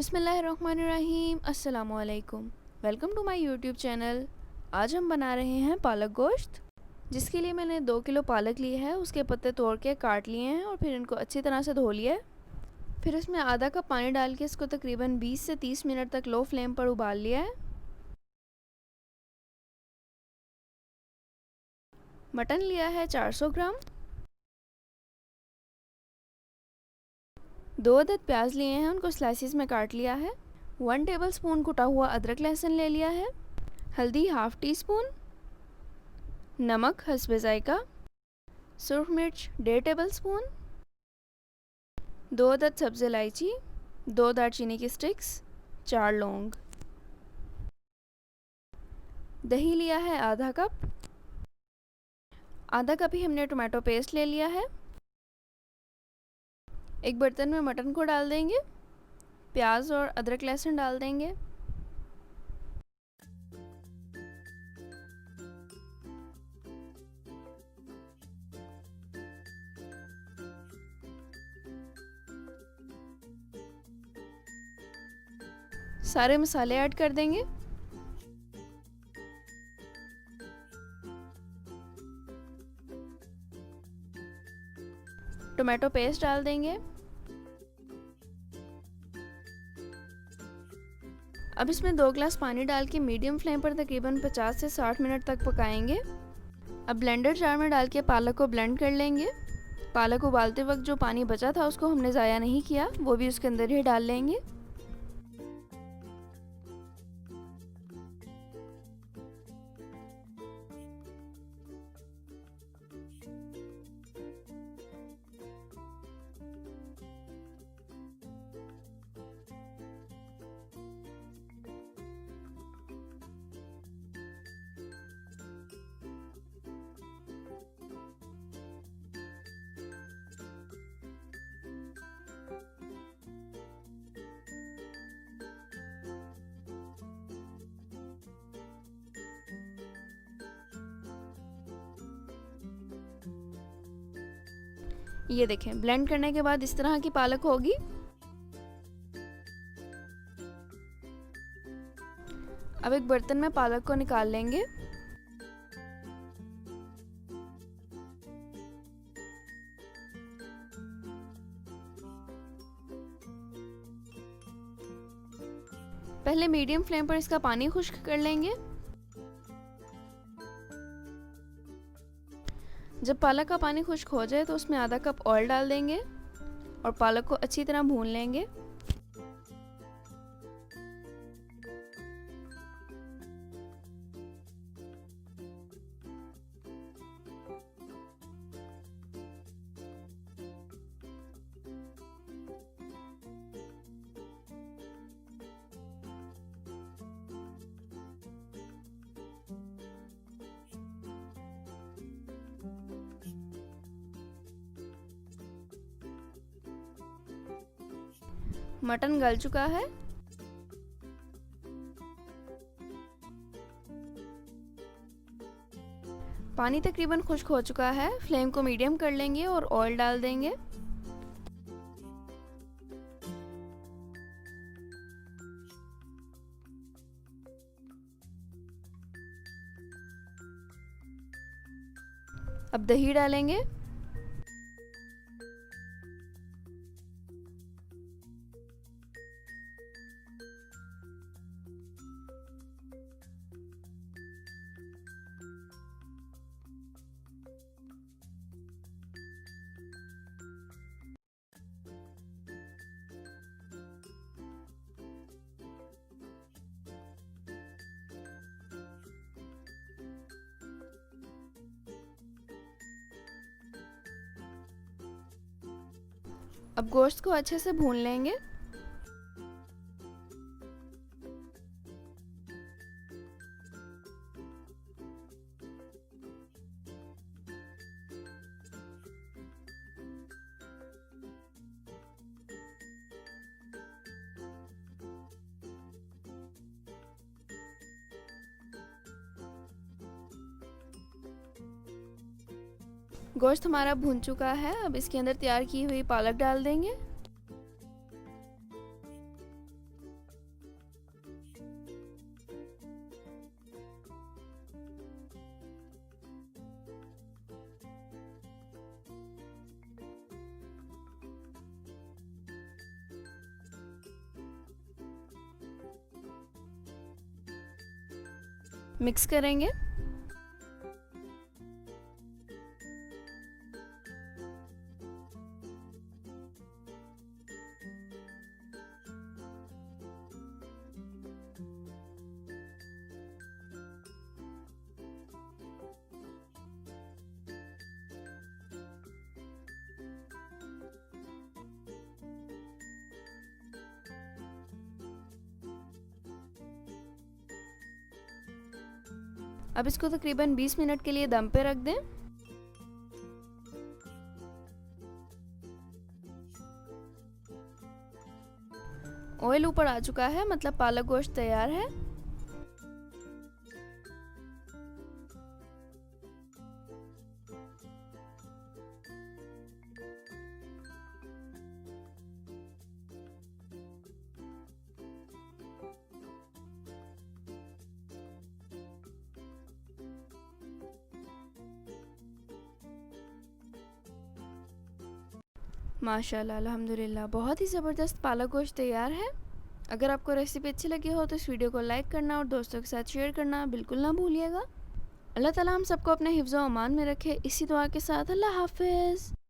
बिस्मिल्लाहिर्रहमानिर्रहीम। अस्सलाम वालेकुम। Welcome to my YouTube channel. आज हम बना रहे हैं पालक गोश्त, जिसके लिए मैंने 2 किलो पालक ली है। उसके पत्ते तोड़ के काट लिए हैं और फिर इनको अच्छी तरह से धो लिया है। फिर इसमें आधा कप पानी डाल के इसको तकरीबन 20 से 30 मिनट तक लो फ्लेम पर उबाल लिया है। मटन लिया है 400 ग्राम। 2 अदद प्याज लिए हैं, उनको स्लाइसिस में काट लिया है। 1 टेबल स्पून कुटा हुआ अदरक लहसुन ले लिया है। हल्दी हाफ़ टी स्पून, नमक हस्बे ज़ायका, सुरख मिर्च 1.5 टेबल स्पून, 2 अदद सब्ज़ इलायची, 2 दालचीनी की स्टिक्स, 4 लौंग। दही लिया है आधा कप। आधा कप ही हमने टोमेटो पेस्ट ले लिया है। एक बर्तन में मटन को डाल देंगे, प्याज और अदरक लहसुन डाल देंगे। सारे मसाले ऐड कर देंगे। टोमेटो पेस्ट डाल देंगे। अब इसमें 2 गिलास पानी डाल के मीडियम फ्लेम पर तकरीबन 50 से 60 मिनट तक पकाएंगे। अब ब्लेंडर जार में डाल के पालक को ब्लेंड कर लेंगे। पालक उबालते वक्त जो पानी बचा था उसको हमने ज़ाया नहीं किया, वो भी उसके अंदर ही डाल लेंगे। ये देखें, ब्लेंड करने के बाद इस तरह की पालक होगी। अब एक बर्तन में पालक को निकाल लेंगे। पहले मीडियम फ्लेम पर इसका पानी खुश्क कर लेंगे। जब पालक का पानी खुश्क हो जाए तो उसमें आधा कप ऑयल डाल देंगे और पालक को अच्छी तरह भून लेंगे। मटन गल चुका है। पानी तकरीबन खुश्क हो चुका है। फ्लेम को मीडियम कर लेंगे और ऑयल डाल देंगे। अब दही डालेंगे। अब गोश्त को अच्छे से भून लेंगे। गोश्त हमारा भून चुका है। अब इसके अंदर तैयार की हुई पालक डाल देंगे। मिक्स करेंगे। अब इसको तकरीबन 20 मिनट के लिए दम पे रख दें। ऑयल ऊपर आ चुका है, मतलब पालक गोश्त तैयार है। माशाल्लाह, अल्हम्दुलिल्लाह, बहुत ही ज़बरदस्त पालक गोश्त तैयार है। अगर आपको रेसिपी अच्छी लगी हो तो इस वीडियो को लाइक करना और दोस्तों के साथ शेयर करना बिल्कुल ना भूलिएगा। अल्लाह ताला हम सबको अपने हिफ्ज़ व अमान में रखे। इसी दुआ के साथ अल्लाह हाफ़िज़।